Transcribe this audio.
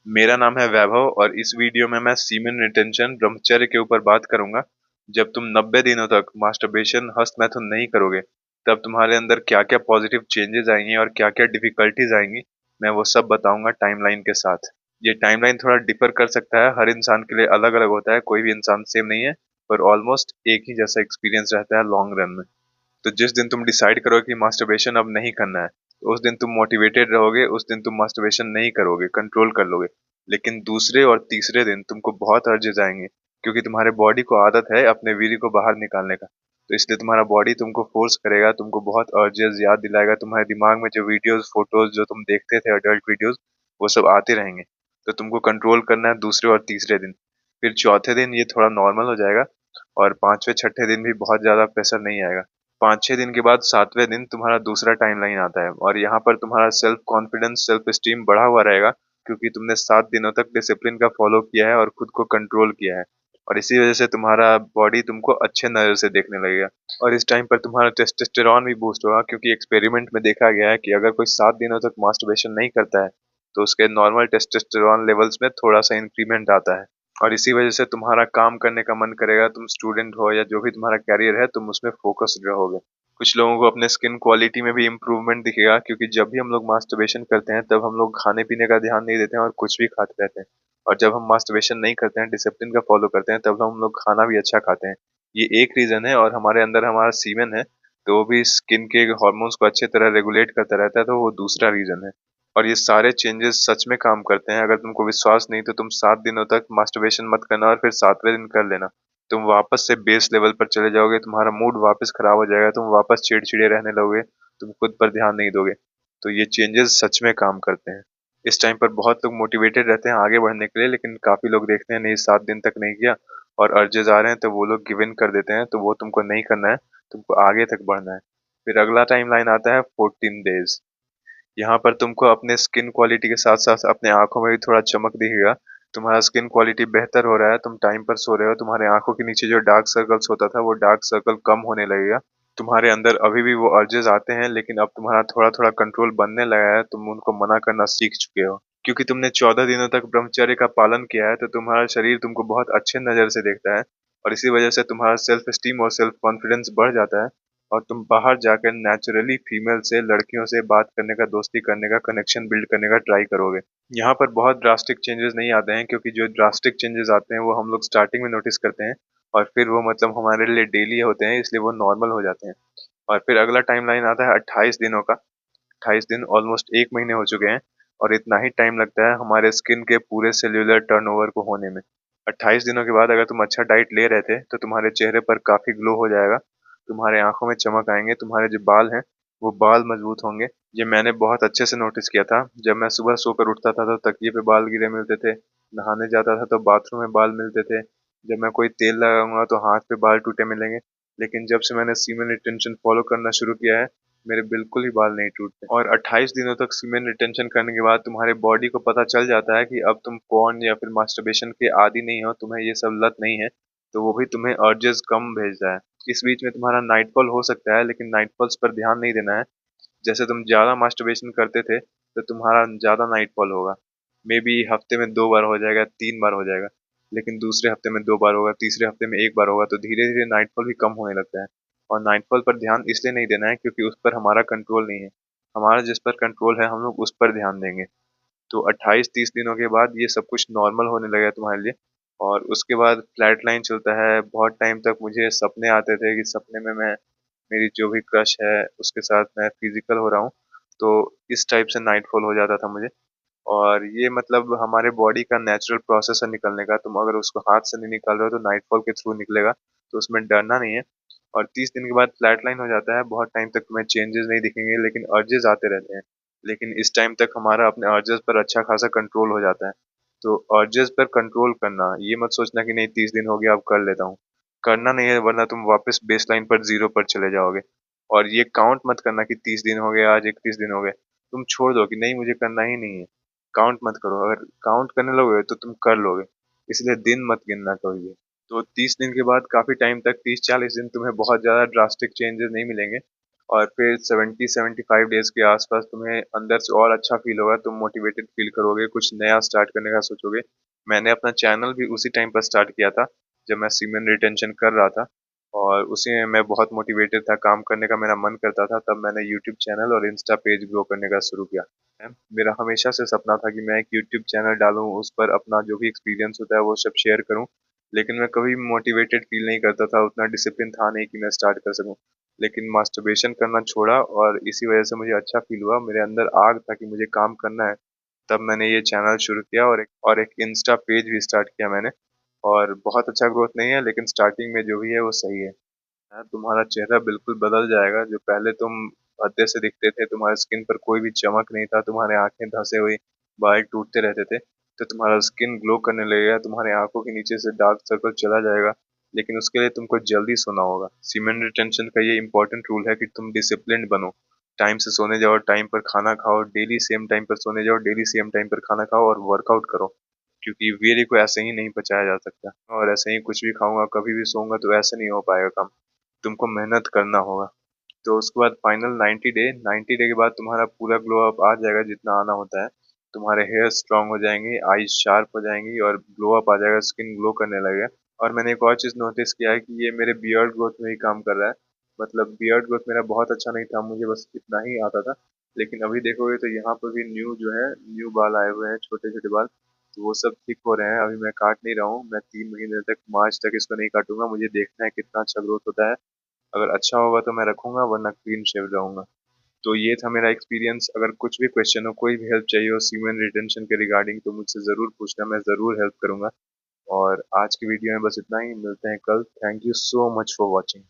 मेरा नाम है वैभव और इस वीडियो में मैं सीमेन रिटेंशन ब्रह्मचर्य के ऊपर बात करूंगा। जब तुम 90 दिनों तक मास्टरबेशन हस्तमैथुन नहीं करोगे, तब तुम्हारे अंदर क्या क्या पॉजिटिव चेंजेस आएंगे और क्या क्या डिफिकल्टीज आएंगी, मैं वो सब बताऊंगा टाइमलाइन के साथ। ये टाइमलाइन थोड़ा डिफर कर सकता है, हर इंसान के लिए अलग अलग होता है, कोई भी इंसान सेम नहीं है, पर ऑलमोस्ट एक ही जैसा एक्सपीरियंस रहता है लॉन्ग रन में। तो जिस दिन तुम डिसाइड करो कि मास्टरबेशन अब नहीं करना है, तो उस दिन तुम मोटिवेटेड रहोगे, उस दिन तुम मास्टरबेशन नहीं करोगे, कंट्रोल कर लोगे। लेकिन दूसरे और तीसरे दिन तुमको बहुत अर्जेस आएंगे, क्योंकि तुम्हारे बॉडी को आदत है अपने वीर्य को बाहर निकालने का। तो इसलिए तुम्हारा बॉडी तुमको फोर्स करेगा, तुमको बहुत अर्जेस याद दिलाएगा, तुम्हारे दिमाग में जो वीडियोस फोटोज जो तुम देखते थे अडल्ट वीडियोस, वो सब आते रहेंगे। तो तुमको कंट्रोल करना है दूसरे और तीसरे दिन। फिर चौथे दिन ये थोड़ा नॉर्मल हो जाएगा, और पांचवें छठे दिन भी बहुत ज्यादा प्रेशर नहीं आएगा। 5-6 दिन के बाद 7वें दिन तुम्हारा दूसरा टाइमलाइन आता है, और यहाँ पर तुम्हारा सेल्फ कॉन्फिडेंस सेल्फ स्टीम बढ़ा हुआ रहेगा, क्योंकि तुमने 7 दिनों तक डिसिप्लिन का फॉलो किया है और खुद को कंट्रोल किया है। और इसी वजह से तुम्हारा बॉडी तुमको अच्छे नजर से देखने लगेगा। और इस टाइम पर तुम्हारा टेस्टोस्टेरोन भी बूस्ट होगा, क्योंकि एक्सपेरिमेंट में देखा गया है कि अगर कोई 7 दिनों तक मास्टरबेशन नहीं करता है, तो उसके नॉर्मल टेस्टोस्टेरोन लेवल्स में थोड़ा सा इंक्रीमेंट आता है। और इसी वजह से तुम्हारा काम करने का मन करेगा, तुम स्टूडेंट हो या जो भी तुम्हारा कैरियर है, तुम उसमें फोकस्ड रहोगे। कुछ लोगों को अपने स्किन क्वालिटी में भी इम्प्रूवमेंट दिखेगा, क्योंकि जब भी हम लोग मास्टरबेशन करते हैं तब हम लोग खाने पीने का ध्यान नहीं देते हैं और कुछ भी खाते रहते हैं। और जब हम मास्टरबेशन नहीं करते हैं, डिसिप्लिन का फॉलो करते हैं, तब हम लोग खाना भी अच्छा खाते हैं। ये एक रीजन है, और हमारे अंदर हमारा सीमेन है, तो वो भी स्किन के हॉर्मोन्स को अच्छे तरह रेगुलेट करता रहता है, तो वो दूसरा रीजन है। और ये सारे चेंजेस सच में काम करते हैं। अगर तुमको विश्वास नहीं तो तुम 7 दिनों तक मास्टरबेशन मत करना और फिर 7वें दिन कर लेना। तुम वापस से बेस लेवल पर चले जाओगे, तुम्हारा मूड वापस खराब हो जाएगा, तुम वापस चिड़चिड़े रहने लगोगे, तुम खुद पर ध्यान नहीं दोगे। तो ये चेंजेस सच में काम करते हैं। इस टाइम पर बहुत लोग मोटिवेटेड रहते हैं आगे बढ़ने के लिए, लेकिन काफी लोग देखते हैं नहीं 7 दिन तक नहीं किया और अर्जेस आ रहे हैं, तो वो लोग गिव इन कर देते हैं। तो वो तुमको नहीं करना है, तुमको आगे तक बढ़ना है। फिर अगला टाइम लाइन आता है 14 डेज। यहाँ पर तुमको अपने स्किन क्वालिटी के साथ साथ अपने आंखों में भी थोड़ा चमक दिखेगा। तुम्हारा स्किन क्वालिटी बेहतर हो रहा है, तुम टाइम पर सो रहे हो, तुम्हारे आंखों के नीचे जो डार्क सर्कल्स होता था वो डार्क सर्कल कम होने लगेगा। तुम्हारे अंदर अभी भी वो अर्जेस आते हैं, लेकिन अब तुम्हारा थोड़ा थोड़ा कंट्रोल बनने लगा है, तुम उनको मना करना सीख चुके हो। क्योंकि तुमने 14 दिनों तक ब्रह्मचर्य का पालन किया है, तो तुम्हारा शरीर तुमको बहुत अच्छे नजर से देखता है, और इसी वजह से तुम्हारा सेल्फ स्टीम और सेल्फ कॉन्फिडेंस बढ़ जाता है। और तुम बाहर जाकर नेचुरली फीमेल से, लड़कियों से बात करने का, दोस्ती करने का, कनेक्शन बिल्ड करने का ट्राई करोगे। यहाँ पर बहुत ड्रास्टिक चेंजेस नहीं आते हैं, क्योंकि जो ड्रास्टिक चेंजेस आते हैं वो हम लोग स्टार्टिंग में नोटिस करते हैं, और फिर वो मतलब हमारे लिए डेली होते हैं, इसलिए वो नॉर्मल हो जाते हैं। और फिर अगला टाइम लाइन आता है 28 दिनों का। 28 दिन ऑलमोस्ट एक महीने हो चुके हैं, और इतना ही टाइम लगता है हमारे स्किन के पूरे सेल्यूलर टर्नओवर को होने में। 28 दिनों के बाद अगर तुम अच्छा डाइट ले रहे थे, तो तुम्हारे चेहरे पर काफी ग्लो हो जाएगा, तुम्हारे आंखों में चमक आएंगे, तुम्हारे जो बाल हैं वो बाल मजबूत होंगे। ये मैंने बहुत अच्छे से नोटिस किया था। जब मैं सुबह सोकर उठता था तो तकिए पे बाल गिरे मिलते थे, नहाने जाता था तो बाथरूम में बाल मिलते थे, जब मैं कोई तेल लगाऊंगा तो हाथ पे बाल टूटे मिलेंगे। लेकिन जब से मैंने सीमेन रिटेंशन फॉलो करना शुरू किया है, मेरे बिल्कुल ही बाल नहीं टूटते। और 28 दिनों तक सीमेन रिटेंशन करने के बाद तुम्हारे बॉडी को पता चल जाता है कि अब तुम पॉर्न या फिर मास्टरबेशन के आदी नहीं हो, तुम्हें ये सब लत नहीं है, तो वो भी तुम्हें अर्जेस कम भेजता है। इस बीच में तुम्हारा नाइटफॉल हो सकता है, लेकिन नाइटफॉल्स पर ध्यान नहीं देना है। जैसे तुम ज्यादा मास्टरबेशन करते थे, तो तुम्हारा ज्यादा नाइटफॉल होगा। मे बी हफ्ते में 2 बार हो जाएगा, 3 बार हो जाएगा, लेकिन दूसरे हफ्ते में 2 बार होगा, तीसरे हफ्ते में 1 बार होगा, तो धीरे धीरे नाइटफॉल भी कम होने लगता है। और नाइटफॉल पर ध्यान इसलिए नहीं देना है क्योंकि उस पर हमारा कंट्रोल नहीं है। हमारा जिस पर कंट्रोल है, हम लोग उस पर ध्यान देंगे। तो 28-30 दिनों के बाद ये सब कुछ नॉर्मल होने लगा तुम्हारे लिए। और उसके बाद फ्लैट लाइन चलता है। बहुत टाइम तक मुझे सपने आते थे कि सपने में मैं, मेरी जो भी क्रश है उसके साथ मैं फिजिकल हो रहा हूँ। तो इस टाइप से नाइटफॉल हो जाता था मुझे। और ये मतलब हमारे बॉडी का नेचुरल प्रोसेस है निकलने का। तुम अगर उसको हाथ से नहीं निकाल रहे हो तो नाइटफॉल के थ्रू निकलेगा, तो उसमें डरना नहीं है। और 30 दिन के बाद फ्लैट लाइन हो जाता है। बहुत टाइम तक तुम्हें चेंजेस नहीं दिखेंगे, लेकिन अर्जेस आते रहते हैं। लेकिन इस टाइम तक हमारा अपने अर्जेस पर अच्छा खासा कंट्रोल हो जाता है। तो अर्जेस पर कंट्रोल करना, ये मत सोचना कि नहीं 30 दिन हो गया अब कर लेता हूँ। करना नहीं है, वरना तुम वापस बेस लाइन पर जीरो पर चले जाओगे। और ये काउंट मत करना कि 30 दिन हो गया, आज 31 दिन हो गए। तुम छोड़ दो कि नहीं मुझे करना ही नहीं है। काउंट मत करो। अगर काउंट करने लगोगे तो तुम कर लोगे, इसलिए दिन मत गिनना कभी भी। तो 30 दिन के बाद काफी टाइम तक, 30-40 दिन, तुम्हें बहुत ज्यादा ड्रास्टिक चेंजेस नहीं मिलेंगे। और फिर 70-75 डेज के आसपास तुम्हें अंदर से और अच्छा फील होगा, तुम मोटिवेटेड फील करोगे, कुछ नया स्टार्ट करने का सोचोगे। मैंने अपना चैनल भी उसी टाइम पर स्टार्ट किया था जब मैं सीमेन रिटेंशन कर रहा था, और उसी में मैं बहुत मोटिवेटेड था, काम करने का मेरा मन करता था। तब मैंने यूट्यूब चैनल और इंस्टा पेज ग्रो करने का शुरू किया है। मेरा हमेशा से सपना था कि मैं एक यूट्यूब चैनल डालूं, उस पर अपना जो भी एक्सपीरियंस होता है वो सब शेयर करूं, लेकिन मैं कभी मोटिवेटेड फील नहीं करता था, उतना डिसिप्लिन था नहीं कि मैं स्टार्ट कर सकूं। लेकिन मास्टरबेशन करना छोड़ा और इसी वजह से मुझे अच्छा फील हुआ, मेरे अंदर आग था कि मुझे काम करना है। तब मैंने ये चैनल शुरू किया और एक इंस्टा पेज भी स्टार्ट किया मैंने। और बहुत अच्छा ग्रोथ नहीं है, लेकिन स्टार्टिंग में जो भी है वो सही है। तुम्हारा चेहरा बिल्कुल बदल जाएगा। जो पहले तुम भद्दे से दिखते थे, तुम्हारे स्किन पर कोई भी चमक नहीं था, तुम्हारे आंखें धंसे हुई, बाल टूटते रहते थे, तो तुम्हारा स्किन ग्लो करने लगेगा, तुम्हारे आंखों के नीचे से डार्क सर्कल चला जाएगा। लेकिन उसके लिए तुमको जल्दी सोना होगा। सीमेंट रिटेंशन का ये इंपॉर्टेंट रूल है कि तुम डिसिप्लिन्ड बनो। टाइम से सोने जाओ, टाइम पर खाना खाओ, डेली सेम टाइम पर सोने जाओ, डेली सेम टाइम पर खाना खाओ और वर्कआउट करो, क्योंकि वीर्य को ऐसे ही नहीं पचाया जा सकता। और ऐसे ही कुछ भी खाऊंगा, कभी भी सोऊंगा, तो ऐसे नहीं हो पाएगा काम। तुमको मेहनत करना होगा। तो उसके बाद फाइनल 90 डे के बाद तुम्हारा पूरा ग्लो अप आ जाएगा जितना आना होता है। तुम्हारे हेयर स्ट्रांग हो जाएंगे, आईज शार्प हो जाएंगी और ग्लो अप आ जाएगा, स्किन ग्लो करने लगेगा। और मैंने एक और चीज नोटिस किया है कि ये मेरे बियर्ड ग्रोथ में ही काम कर रहा है। मतलब बियर्ड ग्रोथ मेरा बहुत अच्छा नहीं था, मुझे बस इतना ही आता था। लेकिन अभी देखोगे तो यहाँ पर भी न्यू जो है, न्यू बाल आए हुए हैं, छोटे छोटे बाल। तो वो सब ठीक हो रहे हैं। अभी मैं काट नहीं रहा हूँ, मैं 3 महीने तक, मार्च तक इसको नहीं काटूंगा। मुझे देखना है कितना अच्छा ग्रोथ होता है। अगर अच्छा होगा तो मैं रखूंगा, वरना क्लीन शेव रहूंगा। तो ये था मेरा एक्सपीरियंस। अगर कुछ भी क्वेश्चन हो, कोई भी हेल्प चाहिए हो सीमेन रिटेंशन के रिगार्डिंग, तो मुझसे ज़रूर पूछना, मैं ज़रूर हेल्प करूंगा। और आज की वीडियो में बस इतना ही, मिलते हैं कल। Thank you so much for watching.